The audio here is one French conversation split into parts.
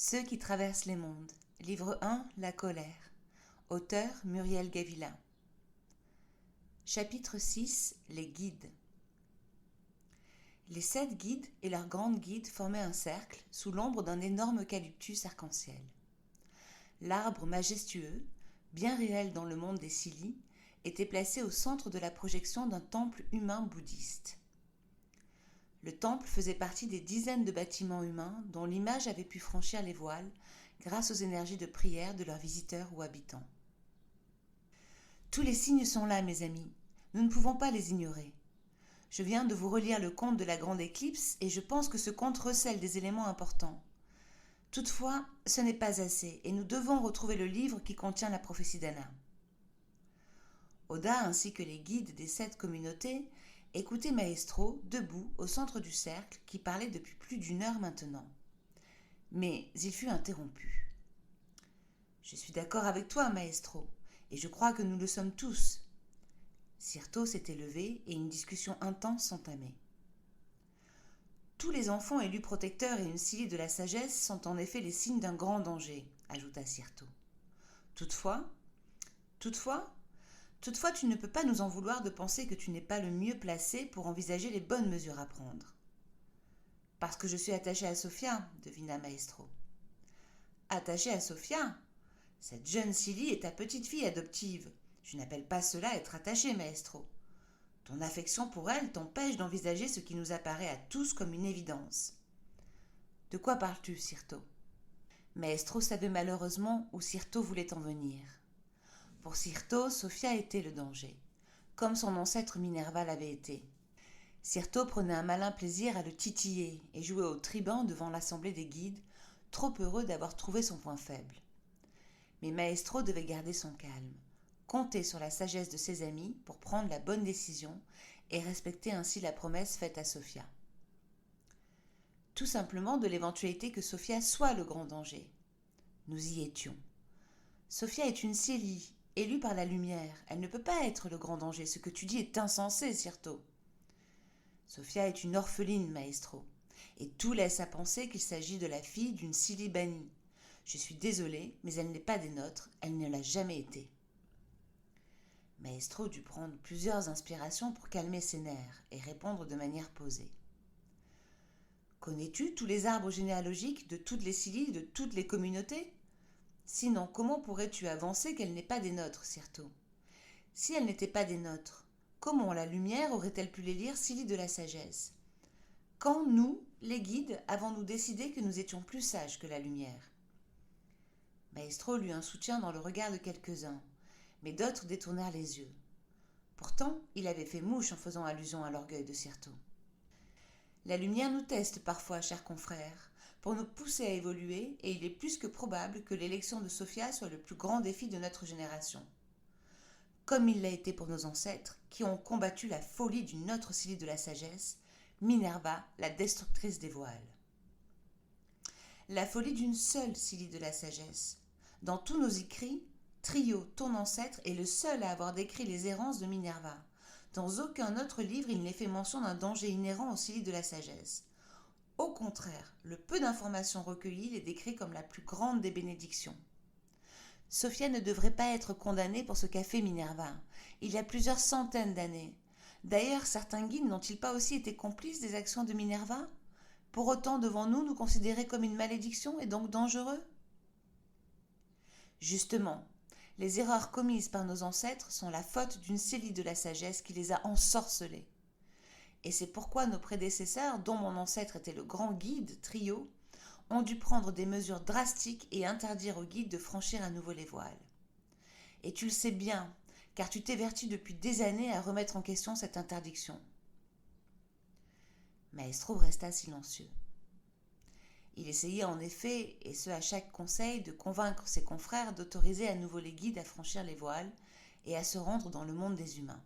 Ceux qui traversent les mondes. Livre 1, La colère. Auteur Muriel Gavilla. Chapitre 6, Les guides. Les 7 guides et leur grande guide formaient un cercle sous l'ombre d'un énorme eucalyptus arc-en-ciel. L'arbre majestueux, bien réel dans le monde des Scilly, était placé au centre de la projection d'un temple humain bouddhiste. Le temple faisait partie des dizaines de bâtiments humains dont l'image avait pu franchir les voiles grâce aux énergies de prière de leurs visiteurs ou habitants. Tous les signes sont là, mes amis. Nous ne pouvons pas les ignorer. Je viens de vous relire le conte de la grande éclipse et je pense que ce conte recèle des éléments importants. Toutefois, ce n'est pas assez et nous devons retrouver le livre qui contient la prophétie d'Anna. Oda ainsi que les guides des 7 communautés écoutaient Maestro debout au centre du cercle qui parlait depuis plus d'1 heure maintenant. Mais il fut interrompu. « Je suis d'accord avec toi, Maestro, et je crois que nous le sommes tous. » Sirto s'était levé et une discussion intense s'entamait. « Tous les enfants élus protecteurs et une Scilly de la sagesse sont en effet les signes d'un grand danger, » ajouta Sirto. « Toutefois, tu ne peux pas nous en vouloir de penser que tu n'es pas le mieux placé pour envisager les bonnes mesures à prendre. »« Parce que je suis attaché à Sophia, » devina Maestro. « Attaché à Sophia ? Cette jeune Scilly est ta petite-fille adoptive. Je n'appelle pas cela être attaché, Maestro. Ton affection pour elle t'empêche d'envisager ce qui nous apparaît à tous comme une évidence. » « De quoi parles-tu, Sirto ?» Maestro savait malheureusement où Sirto voulait en venir. Pour Sirto, Sophia était le danger, comme son ancêtre Minerva l'avait été. Sirto prenait un malin plaisir à le titiller et jouait au tribun devant l'assemblée des guides, trop heureux d'avoir trouvé son point faible. Mais Maestro devait garder son calme, compter sur la sagesse de ses amis pour prendre la bonne décision et respecter ainsi la promesse faite à Sophia. Tout simplement de l'éventualité que Sophia soit le grand danger. Nous y étions. Sophia est une Scilly, élue par la lumière. Elle ne peut pas être le grand danger. Ce que tu dis est insensé, Sirto. Sophia est une orpheline, Maestro, et tout laisse à penser qu'il s'agit de la fille d'une Scilly bannie. Je suis désolée, mais elle n'est pas des nôtres, elle ne l'a jamais été. Maestro dut prendre plusieurs inspirations pour calmer ses nerfs et répondre de manière posée. Connais-tu tous les arbres généalogiques de toutes les Scilly, de toutes les communautés ? Sinon, comment pourrais-tu avancer qu'elle n'est pas des nôtres, Sirto ? Si elle n'était pas des nôtres, comment la lumière aurait-elle pu les lire Scilly de la sagesse ? Quand nous, les guides, avons-nous décidé que nous étions plus sages que la lumière ? Maestro eut un soutien dans le regard de quelques-uns, mais d'autres détournèrent les yeux. Pourtant, il avait fait mouche en faisant allusion à l'orgueil de Sirto. La lumière nous teste parfois, chers confrères, pour nous pousser à évoluer, et il est plus que probable que l'élection de Sophia soit le plus grand défi de notre génération. Comme il l'a été pour nos ancêtres, qui ont combattu la folie d'une autre Scilly de la sagesse, Minerva, la destructrice des voiles. La folie d'une seule Scilly de la sagesse. Dans tous nos écrits, Trio, ton ancêtre, est le seul à avoir décrit les errances de Minerva. Dans aucun autre livre, il n'est fait mention d'un danger inhérent aux Scilly de la sagesse. Au contraire, le peu d'informations recueillies les décrit comme la plus grande des bénédictions. Sophia ne devrait pas être condamnée pour ce qu'a fait Minerva, il y a plusieurs centaines d'années. D'ailleurs, certains guides n'ont-ils pas aussi été complices des actions de Minerva ? Pour autant, devons-nous nous considérer comme une malédiction et donc dangereux ? Justement, les erreurs commises par nos ancêtres sont la faute d'une Scilly de la sagesse qui les a ensorcelés. Et c'est pourquoi nos prédécesseurs, dont mon ancêtre était le grand guide, Trio, ont dû prendre des mesures drastiques et interdire aux guides de franchir à nouveau les voiles. Et tu le sais bien, car tu t'évertues depuis des années à remettre en question cette interdiction. Maestro resta silencieux. Il essayait en effet, et ce à chaque conseil, de convaincre ses confrères d'autoriser à nouveau les guides à franchir les voiles et à se rendre dans le monde des humains.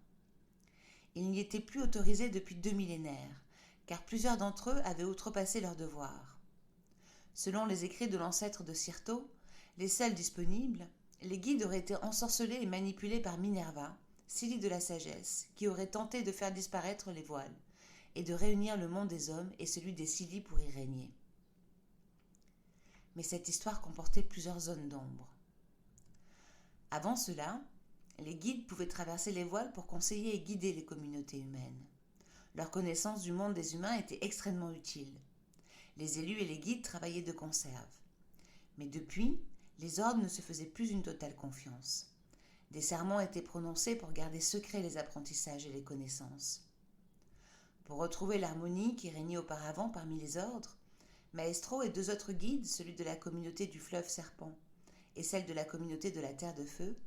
Ils n'y étaient plus autorisés depuis 2 millénaires, car plusieurs d'entre eux avaient outrepassé leurs devoirs. Selon les écrits de l'ancêtre de Sirto, les seuls disponibles, les guides auraient été ensorcelés et manipulés par Minerva, Scilly de la sagesse, qui aurait tenté de faire disparaître les voiles et de réunir le monde des hommes et celui des Scilly pour y régner. Mais cette histoire comportait plusieurs zones d'ombre. Avant cela, les guides pouvaient traverser les voiles pour conseiller et guider les communautés humaines. Leur connaissance du monde des humains était extrêmement utile. Les élus et les guides travaillaient de conserve. Mais depuis, les ordres ne se faisaient plus une totale confiance. Des serments étaient prononcés pour garder secrets les apprentissages et les connaissances. Pour retrouver l'harmonie qui régnait auparavant parmi les ordres, Maestro et 2 autres guides, celui de la communauté du fleuve Serpent et celle de la communauté de la Terre de Feu,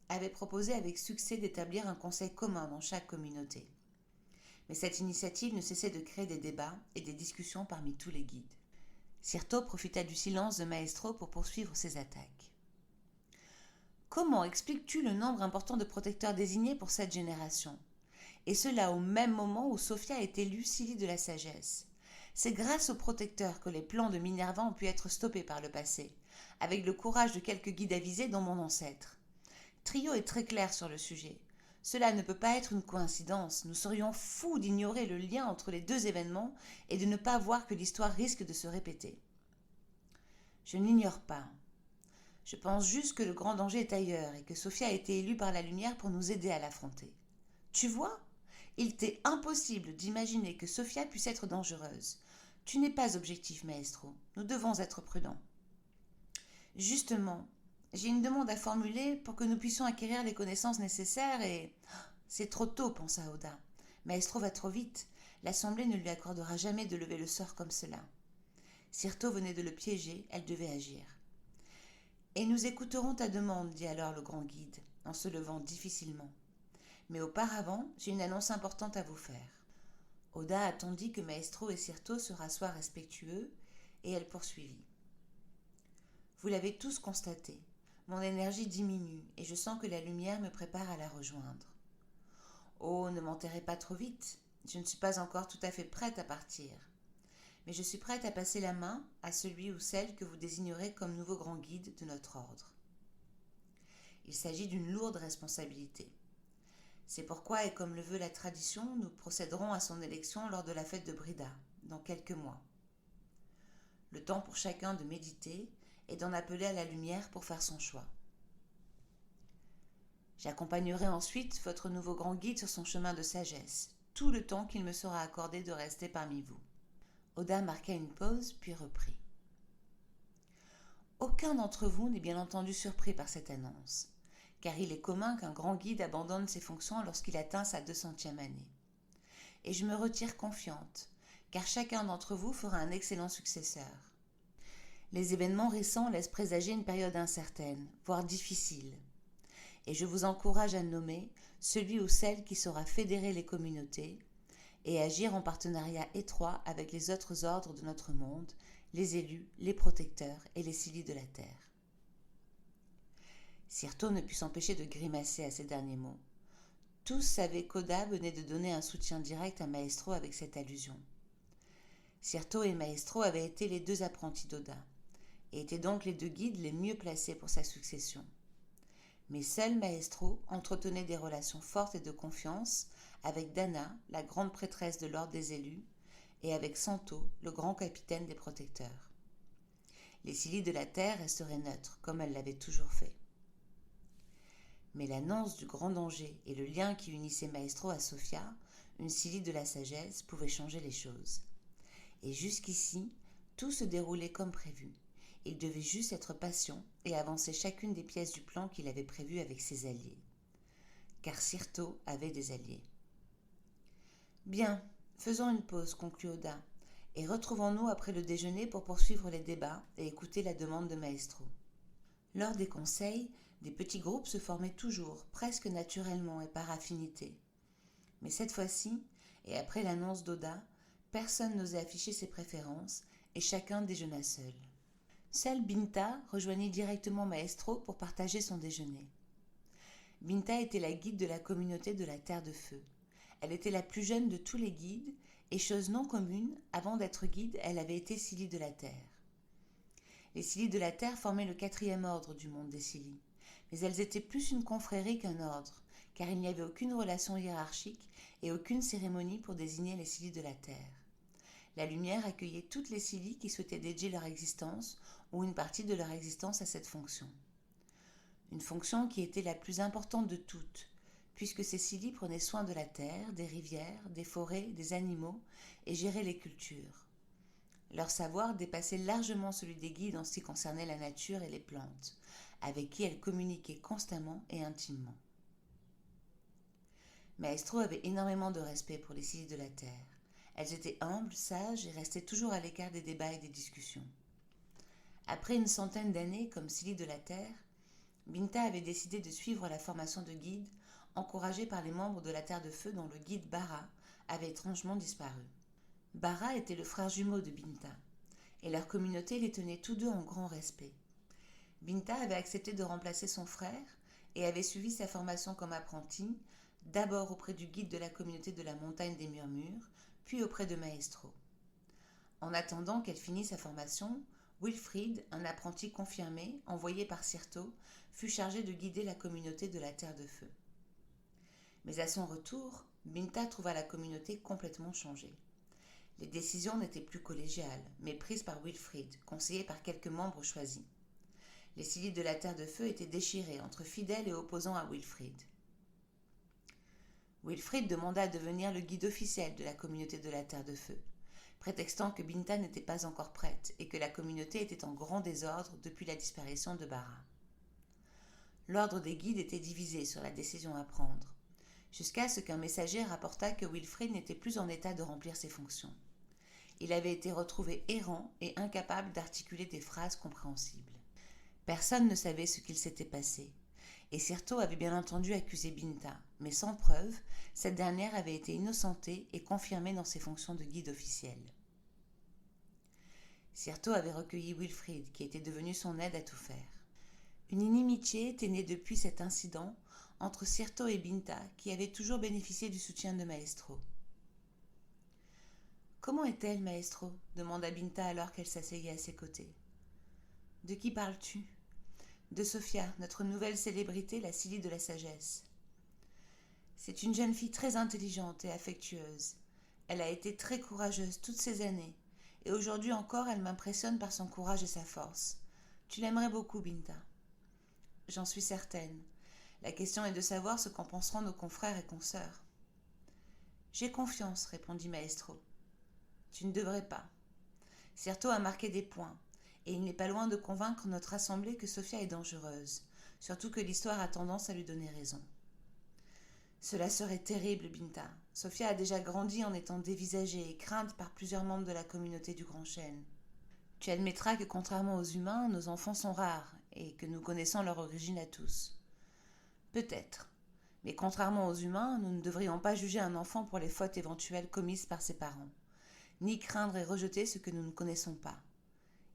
avaient proposé avec succès d'établir un conseil commun dans chaque communauté. Mais cette initiative ne cessait de créer des débats et des discussions parmi tous les guides. Sirto profita du silence de Maestro pour poursuivre ses attaques. Comment expliques-tu le nombre important de protecteurs désignés pour cette génération ? Et cela au même moment où Sophia est élue Silly de la Sagesse. C'est grâce aux protecteurs que les plans de Minerva ont pu être stoppés par le passé, avec le courage de quelques guides avisés dont mon ancêtre. Trio est très clair sur le sujet. Cela ne peut pas être une coïncidence. Nous serions fous d'ignorer le lien entre les 2 événements et de ne pas voir que l'histoire risque de se répéter. Je ne l'ignore pas. Je pense juste que le grand danger est ailleurs et que Sophia a été élue par la lumière pour nous aider à l'affronter. Tu vois ? Il t'est impossible d'imaginer que Sophia puisse être dangereuse. Tu n'es pas objectif, Maestro. Nous devons être prudents. Justement, j'ai une demande à formuler pour que nous puissions acquérir les connaissances nécessaires et... C'est trop tôt, pensa Oda. Maestro va trop vite. L'Assemblée ne lui accordera jamais de lever le sort comme cela. Sirto venait de le piéger, elle devait agir. Et nous écouterons ta demande, dit alors le grand guide, en se levant difficilement. Mais auparavant, j'ai une annonce importante à vous faire. Oda attendit que Maestro et Sirto se rassoient respectueux, et elle poursuivit. Vous l'avez tous constaté, mon énergie diminue, et je sens que la lumière me prépare à la rejoindre. Oh, ne m'enterrez pas trop vite, je ne suis pas encore tout à fait prête à partir. Mais je suis prête à passer la main à celui ou celle que vous désignerez comme nouveau grand guide de notre ordre. Il s'agit d'une lourde responsabilité. C'est pourquoi, et comme le veut la tradition, nous procéderons à son élection lors de la fête de Brida, dans quelques mois. Le temps pour chacun de méditer et d'en appeler à la lumière pour faire son choix. J'accompagnerai ensuite votre nouveau grand guide sur son chemin de sagesse, tout le temps qu'il me sera accordé de rester parmi vous. Oda marqua une pause, puis reprit. Aucun d'entre vous n'est bien entendu surpris par cette annonce, car il est commun qu'un grand guide abandonne ses fonctions lorsqu'il atteint sa 200e année. Et je me retire confiante, car chacun d'entre vous fera un excellent successeur. Les événements récents laissent présager une période incertaine, voire difficile. Et je vous encourage à nommer celui ou celle qui saura fédérer les communautés et agir en partenariat étroit avec les autres ordres de notre monde, les élus, les protecteurs et les Silly de la Terre. Sirto ne put s'empêcher de grimacer à ces derniers mots. Tous savaient qu'Oda venait de donner un soutien direct à Maestro avec cette allusion. Sirto et Maestro avaient été les 2 apprentis d'Oda, et étaient donc les 2 guides les mieux placés pour sa succession. Mais seul Maestro entretenait des relations fortes et de confiance avec Dana, la grande prêtresse de l'ordre des élus, et avec Santo, le grand capitaine des protecteurs. Les Silly de la Terre resteraient neutres, comme elles l'avaient toujours fait. Mais l'annonce du grand danger et le lien qui unissait Maestro à Sophia, une Silly de la Sagesse, pouvaient changer les choses. Et jusqu'ici, tout se déroulait comme prévu. Il devait juste être patient et avancer chacune des pièces du plan qu'il avait prévu avec ses alliés. Car Sirto avait des alliés. Bien, faisons une pause, conclut Oda, et retrouvons-nous après le déjeuner pour poursuivre les débats et écouter la demande de Maestro. Lors des conseils, des petits groupes se formaient toujours, presque naturellement et par affinité. Mais cette fois-ci, et après l'annonce d'Oda, personne n'osait afficher ses préférences et chacun déjeuna seul. Seule Binta rejoignit directement Maestro pour partager son déjeuner. Binta était la guide de la communauté de la Terre de Feu. Elle était la plus jeune de tous les guides, et chose non commune, avant d'être guide, elle avait été Silly de la Terre. Les Silly de la Terre formaient le 4e ordre du monde des Silly, mais elles étaient plus une confrérie qu'un ordre, car il n'y avait aucune relation hiérarchique et aucune cérémonie pour désigner les Silly de la Terre. La lumière accueillait toutes les Scilly qui souhaitaient dédier leur existence ou une partie de leur existence à cette fonction. Une fonction qui était la plus importante de toutes, puisque ces Scilly prenaient soin de la terre, des rivières, des forêts, des animaux et géraient les cultures. Leur savoir dépassait largement celui des guides en ce qui concernait la nature et les plantes, avec qui elles communiquaient constamment et intimement. Maestro avait énormément de respect pour les Scilly de la terre. Elles étaient humbles, sages et restaient toujours à l'écart des débats et des discussions. Après une centaine d'années comme Scilly de la terre, Binta avait décidé de suivre la formation de guide, encouragée par les membres de la Terre de Feu dont le guide Bara avait étrangement disparu. Bara était le frère jumeau de Binta, et leur communauté les tenait tous deux en grand respect. Binta avait accepté de remplacer son frère et avait suivi sa formation comme apprenti, d'abord auprès du guide de la communauté de la montagne des Murmures, puis auprès de Maestro. En attendant qu'elle finisse sa formation, Wilfried, un apprenti confirmé, envoyé par Sirto, fut chargé de guider la communauté de la Terre de Feu. Mais à son retour, Binta trouva la communauté complètement changée. Les décisions n'étaient plus collégiales, mais prises par Wilfried, conseillé par quelques membres choisis. Les Scilly de la Terre de Feu étaient déchirés entre fidèles et opposants à Wilfried. Wilfried demanda à devenir le guide officiel de la communauté de la Terre de Feu, prétextant que Binta n'était pas encore prête et que la communauté était en grand désordre depuis la disparition de Bara. L'ordre des guides était divisé sur la décision à prendre, jusqu'à ce qu'un messager rapporta que Wilfried n'était plus en état de remplir ses fonctions. Il avait été retrouvé errant et incapable d'articuler des phrases compréhensibles. Personne ne savait ce qu'il s'était passé, et Sirto avait bien entendu accusé Binta, mais sans preuve, cette dernière avait été innocentée et confirmée dans ses fonctions de guide officiel. Sirto avait recueilli Wilfried, qui était devenu son aide à tout faire. Une inimitié était née depuis cet incident entre Sirto et Binta, qui avaient toujours bénéficié du soutien de Maestro. « Comment est-elle, Maestro » demanda Binta alors qu'elle s'asseyait à ses côtés. « De qui parles-tu » ? « De Sophia, notre nouvelle célébrité, la Scilly de la sagesse. C'est une jeune fille très intelligente et affectueuse. Elle a été très courageuse toutes ces années, et aujourd'hui encore elle m'impressionne par son courage et sa force. Tu l'aimerais beaucoup, Binta. » « J'en suis certaine. La question est de savoir ce qu'en penseront nos confrères et consoeurs. »« J'ai confiance, répondit Maestro. »« Tu ne devrais pas. Sirto a marqué des points, et il n'est pas loin de convaincre notre assemblée que Sophia est dangereuse, surtout que l'histoire a tendance à lui donner raison. »« Cela serait terrible, Binta. Sophia a déjà grandi en étant dévisagée et crainte par plusieurs membres de la communauté du Grand Chêne. Tu admettras que contrairement aux humains, nos enfants sont rares, et que nous connaissons leur origine à tous. Peut-être. Mais contrairement aux humains, nous ne devrions pas juger un enfant pour les fautes éventuelles commises par ses parents, ni craindre et rejeter ce que nous ne connaissons pas.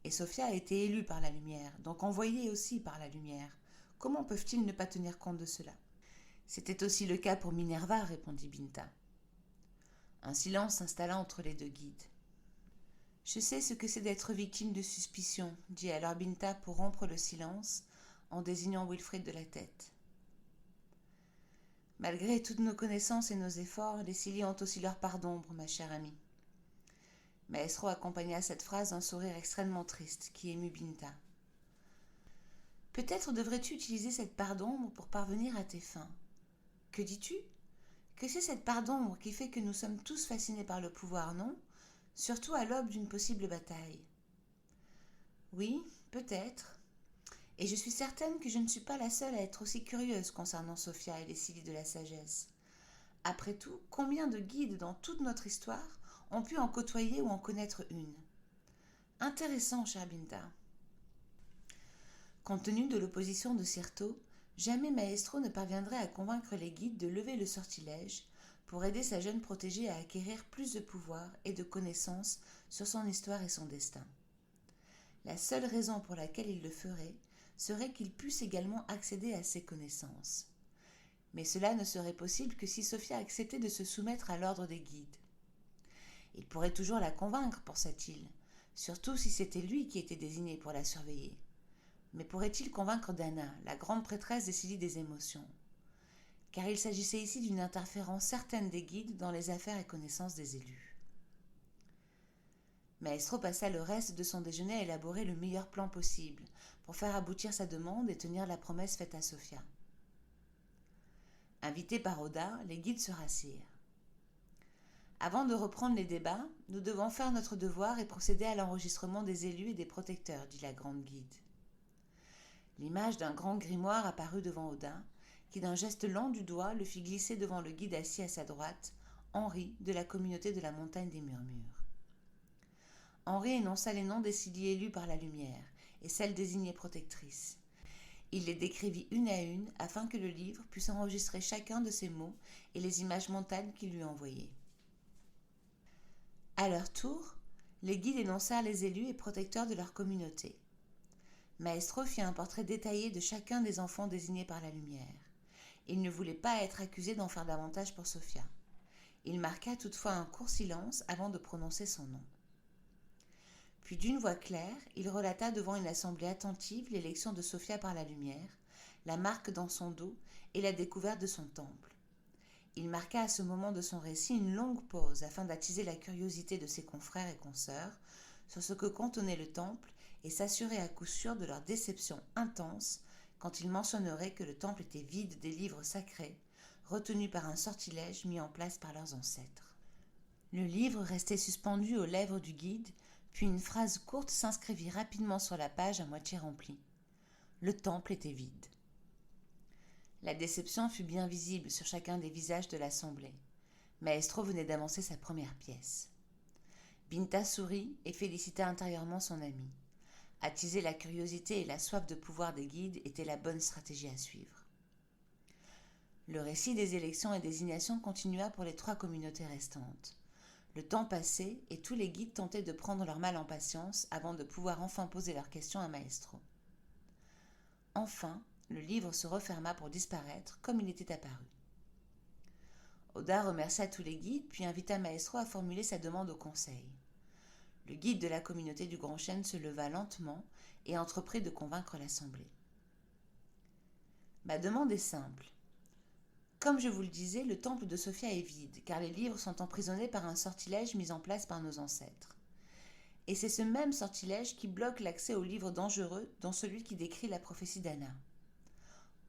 Et Sophia a été élue par la lumière, donc envoyée aussi par la lumière. Comment peuvent-ils ne pas tenir compte de cela ? C'était aussi le cas pour Minerva, répondit Binta. Un silence s'installa entre les deux guides. Je sais ce que c'est d'être victime de suspicion, dit alors Binta pour rompre le silence, en désignant Wilfried de la tête. Malgré toutes nos connaissances et nos efforts, les Scilly ont aussi leur part d'ombre, ma chère amie. Maestro accompagna cette phrase d'un sourire extrêmement triste qui émut Binta. Peut-être devrais-tu utiliser cette part d'ombre pour parvenir à tes fins. Que dis-tu ? Que c'est cette part d'ombre qui fait que nous sommes tous fascinés par le pouvoir, non ? Surtout à l'aube d'une possible bataille. Oui, peut-être. Et je suis certaine que je ne suis pas la seule à être aussi curieuse concernant Sophia et les Scilly de la sagesse. Après tout, combien de guides dans toute notre histoire ont pu en côtoyer ou en connaître une ? Intéressant, chère Binta. Compte tenu de l'opposition de Sirto, jamais Maestro ne parviendrait à convaincre les guides de lever le sortilège pour aider sa jeune protégée à acquérir plus de pouvoir et de connaissances sur son histoire et son destin. La seule raison pour laquelle il le ferait serait qu'il puisse également accéder à ces connaissances. Mais cela ne serait possible que si Sophia acceptait de se soumettre à l'ordre des guides. Il pourrait toujours la convaincre, pensa-t-il, surtout si c'était lui qui était désigné pour la surveiller. Mais pourrait-il convaincre Dana, la grande prêtresse des Scilly des émotions ? Car il s'agissait ici d'une interférence certaine des guides dans les affaires et connaissances des élus. Maestro passa le reste de son déjeuner à élaborer le meilleur plan possible pour faire aboutir sa demande et tenir la promesse faite à Sophia. Invités par Oda, les guides se rassirent. Avant de reprendre les débats, nous devons faire notre devoir et procéder à l'enregistrement des élus et des protecteurs, dit la grande guide. L'image d'un grand grimoire apparut devant Oda, qui d'un geste lent du doigt le fit glisser devant le guide assis à sa droite, Henri de la communauté de la montagne des murmures. Henri énonça les noms des ciliés élus par la lumière et celles désignées protectrices. Il les décrivit une à une afin que le livre puisse enregistrer chacun de ces mots et les images mentales qu'il lui envoyait. À leur tour, les guides énoncèrent les élus et protecteurs de leur communauté. Maestro fit un portrait détaillé de chacun des enfants désignés par la lumière. Il ne voulait pas être accusé d'en faire davantage pour Sophia. Il marqua toutefois un court silence avant de prononcer son nom. Puis d'une voix claire, il relata devant une assemblée attentive l'élection de Sophia par la lumière, la marque dans son dos et la découverte de son temple. Il marqua à ce moment de son récit une longue pause afin d'attiser la curiosité de ses confrères et consoeurs sur ce que contenait le temple et s'assurer à coup sûr de leur déception intense quand il mentionnerait que le temple était vide des livres sacrés, retenus par un sortilège mis en place par leurs ancêtres. Le livre restait suspendu aux lèvres du guide, puis une phrase courte s'inscrivit rapidement sur la page à moitié remplie. Le temple était vide. La déception fut bien visible sur chacun des visages de l'assemblée. Maestro venait d'avancer sa première pièce. Binta sourit et félicita intérieurement son ami. Attiser la curiosité et la soif de pouvoir des guides était la bonne stratégie à suivre. Le récit des élections et désignations continua pour les 3 communautés restantes. Le temps passait et tous les guides tentaient de prendre leur mal en patience avant de pouvoir enfin poser leurs questions à Maestro. Enfin, le livre se referma pour disparaître comme il était apparu. Oda remercia tous les guides puis invita Maestro à formuler sa demande au conseil. Le guide de la communauté du Grand Chêne se leva lentement et entreprit de convaincre l'assemblée. Ma demande est simple. Comme je vous le disais, le temple de Sophia est vide, car les livres sont emprisonnés par un sortilège mis en place par nos ancêtres. Et c'est ce même sortilège qui bloque l'accès aux livres dangereux, dont celui qui décrit la prophétie d'Anna.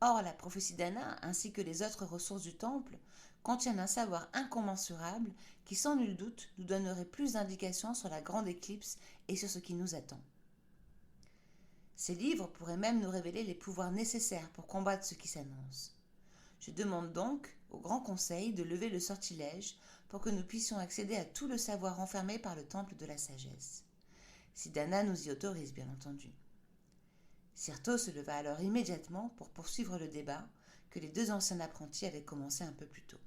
Or, la prophétie d'Anna, ainsi que les autres ressources du temple, contiennent un savoir incommensurable qui, sans nul doute, nous donnerait plus d'indications sur la grande éclipse et sur ce qui nous attend. Ces livres pourraient même nous révéler les pouvoirs nécessaires pour combattre ce qui s'annonce. Je demande donc au Grand Conseil de lever le sortilège pour que nous puissions accéder à tout le savoir enfermé par le temple de la sagesse. Si Dana nous y autorise, bien entendu. Sirto se leva alors immédiatement pour poursuivre le débat que les 2 anciens apprentis avaient commencé un peu plus tôt.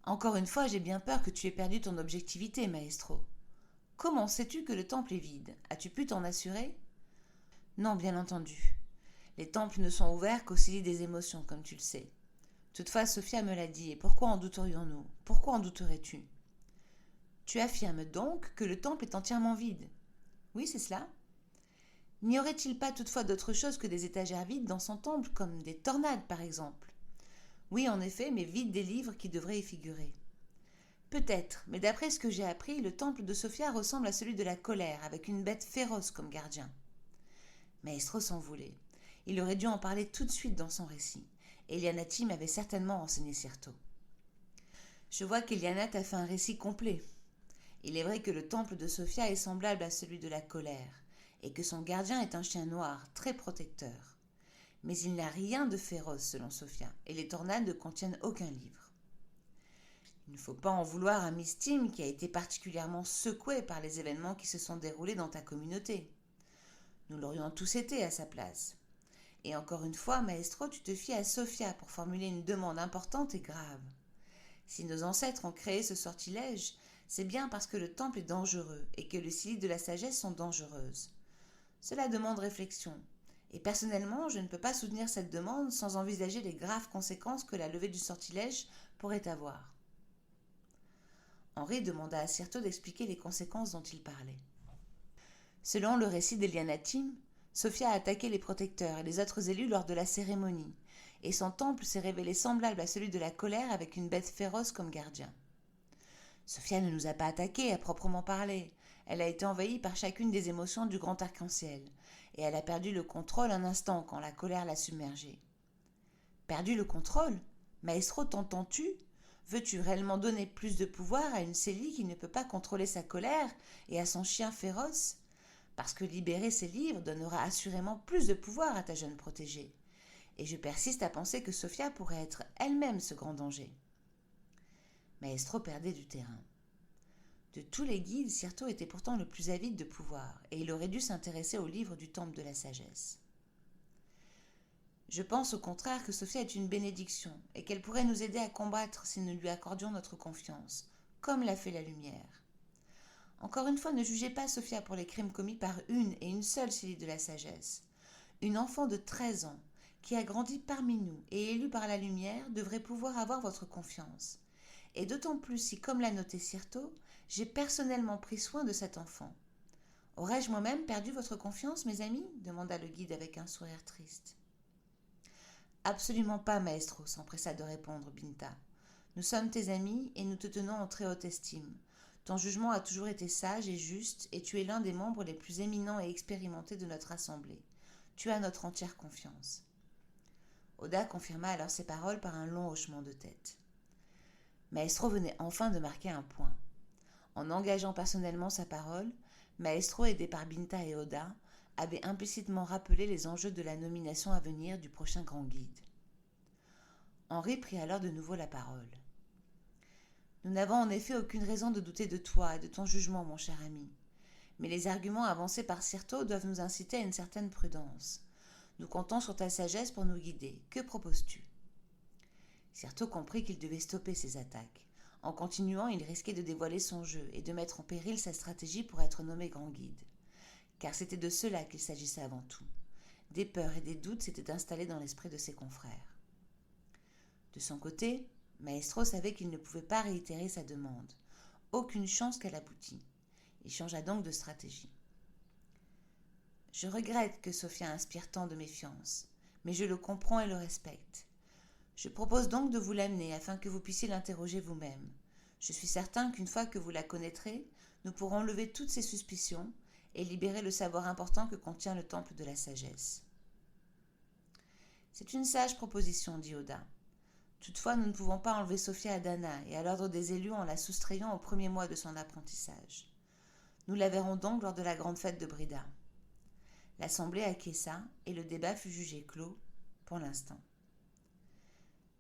Encore une fois, j'ai bien peur que tu aies perdu ton objectivité, Maestro. Comment sais-tu que le temple est vide? As-tu pu t'en assurer? Non, bien entendu. Les temples ne sont ouverts qu'au cili des émotions, comme tu le sais. Toutefois, Sophia me l'a dit, et pourquoi en douterions-nous? Pourquoi en douterais-tu? Tu affirmes donc que le temple est entièrement vide? Oui, c'est cela. N'y aurait-il pas toutefois d'autre chose que des étagères vides dans son temple, comme des tornades par exemple? Oui, en effet, mais vides des livres qui devraient y figurer. Peut-être, mais d'après ce que j'ai appris, le temple de Sophia ressemble à celui de la colère, avec une bête féroce comme gardien. Maestro s'en voulait. Il aurait dû en parler tout de suite dans son récit. Elianati m'avait certainement renseigné Sirto. Je vois qu'Eliana t'a fait un récit complet. Il est vrai que le temple de Sophia est semblable à celui de la colère, et que son gardien est un chien noir, très protecteur. Mais il n'a rien de féroce selon Sophia, et les tornades ne contiennent aucun livre. Il ne faut pas en vouloir à Miss Tim qui a été particulièrement secouée par les événements qui se sont déroulés dans ta communauté. Nous l'aurions tous été à sa place. Et encore une fois, Maestro, tu te fies à Sophia pour formuler une demande importante et grave. Si nos ancêtres ont créé ce sortilège, c'est bien parce que le temple est dangereux et que les cilices de la sagesse sont dangereuses. Cela demande réflexion. Et personnellement, je ne peux pas soutenir cette demande sans envisager les graves conséquences que la levée du sortilège pourrait avoir. Henri demanda à Sirto d'expliquer les conséquences dont il parlait. Selon le récit d'Elianatim, Sophia a attaqué les protecteurs et les autres élus lors de la cérémonie, et son temple s'est révélé semblable à celui de la colère avec une bête féroce comme gardien. Sophia ne nous a pas attaqués à proprement parler. Elle a été envahie par chacune des émotions du grand arc-en-ciel, et elle a perdu le contrôle un instant quand la colère l'a submergée. Perdu le contrôle? Maestro, t'entends-tu? Veux-tu réellement donner plus de pouvoir à une Célie qui ne peut pas contrôler sa colère et à son chien féroce? Parce que libérer ses livres donnera assurément plus de pouvoir à ta jeune protégée. Et je persiste à penser que Sophia pourrait être elle-même ce grand danger. Maestro perdait du terrain. De tous les guides, Cyrto était pourtant le plus avide de pouvoir, et il aurait dû s'intéresser au livre du Temple de la Sagesse. Je pense au contraire que Sophia est une bénédiction, et qu'elle pourrait nous aider à combattre si nous lui accordions notre confiance, comme l'a fait la lumière. Encore une fois, ne jugez pas Sophia pour les crimes commis par une et une seule Célie de la Sagesse. Une enfant de 13 ans, qui a grandi parmi nous et élue par la lumière, devrait pouvoir avoir votre confiance. Et d'autant plus si, comme l'a noté Cyrto, j'ai personnellement pris soin de cet enfant. Aurais-je moi-même perdu votre confiance, mes amis? Demanda le guide avec un sourire triste. Absolument pas, maestro, s'empressa de répondre Binta. Nous sommes tes amis et nous te tenons en très haute estime. Ton jugement a toujours été sage et juste et tu es l'un des membres les plus éminents et expérimentés de notre assemblée. Tu as notre entière confiance. Oda confirma alors ses paroles par un long hochement de tête. Maestro venait enfin de marquer un point. En engageant personnellement sa parole, Maestro, aidé par Binta et Oda, avait implicitement rappelé les enjeux de la nomination à venir du prochain grand guide. Henri prit alors de nouveau la parole. Nous n'avons en effet aucune raison de douter de toi et de ton jugement, mon cher ami. Mais les arguments avancés par Cyrto doivent nous inciter à une certaine prudence. Nous comptons sur ta sagesse pour nous guider. Que proposes-tu? Cyrto comprit qu'il devait stopper ces attaques. En continuant, il risquait de dévoiler son jeu et de mettre en péril sa stratégie pour être nommé grand guide. Car c'était de cela qu'il s'agissait avant tout. Des peurs et des doutes s'étaient installés dans l'esprit de ses confrères. De son côté, Maestro savait qu'il ne pouvait pas réitérer sa demande. Aucune chance qu'elle aboutît. Il changea donc de stratégie. Je regrette que Sophia inspire tant de méfiance, mais je le comprends et le respecte. Je propose donc de vous l'amener afin que vous puissiez l'interroger vous-même. Je suis certain qu'une fois que vous la connaîtrez, nous pourrons lever toutes ses suspicions et libérer le savoir important que contient le temple de la sagesse. C'est une sage proposition, dit Oda. Toutefois, nous ne pouvons pas enlever Sophia à Dana et à l'ordre des élus en la soustrayant au premier mois de son apprentissage. Nous la verrons donc lors de la grande fête de Brida. L'assemblée acquiesça et le débat fut jugé clos, pour l'instant.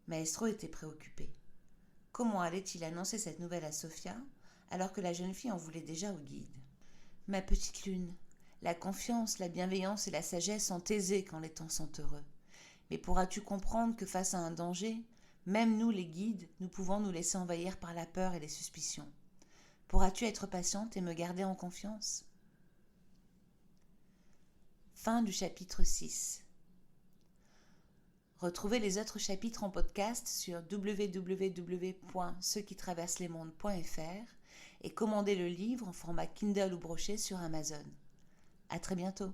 Maestro était préoccupé. Comment allait-il annoncer cette nouvelle à Sophia, alors que la jeune fille en voulait déjà au guide? Ma petite lune, la confiance, la bienveillance et la sagesse sont aisées quand les temps sont heureux. Mais pourras-tu comprendre que face à un danger, même nous les guides, nous pouvons nous laisser envahir par la peur et les suspicions? Pourras-tu être patiente et me garder en confiance? Fin du chapitre 6. Retrouvez les autres chapitres en podcast sur www.cequitraverselesmondes.fr et commandez le livre en format Kindle ou broché sur Amazon. À très bientôt.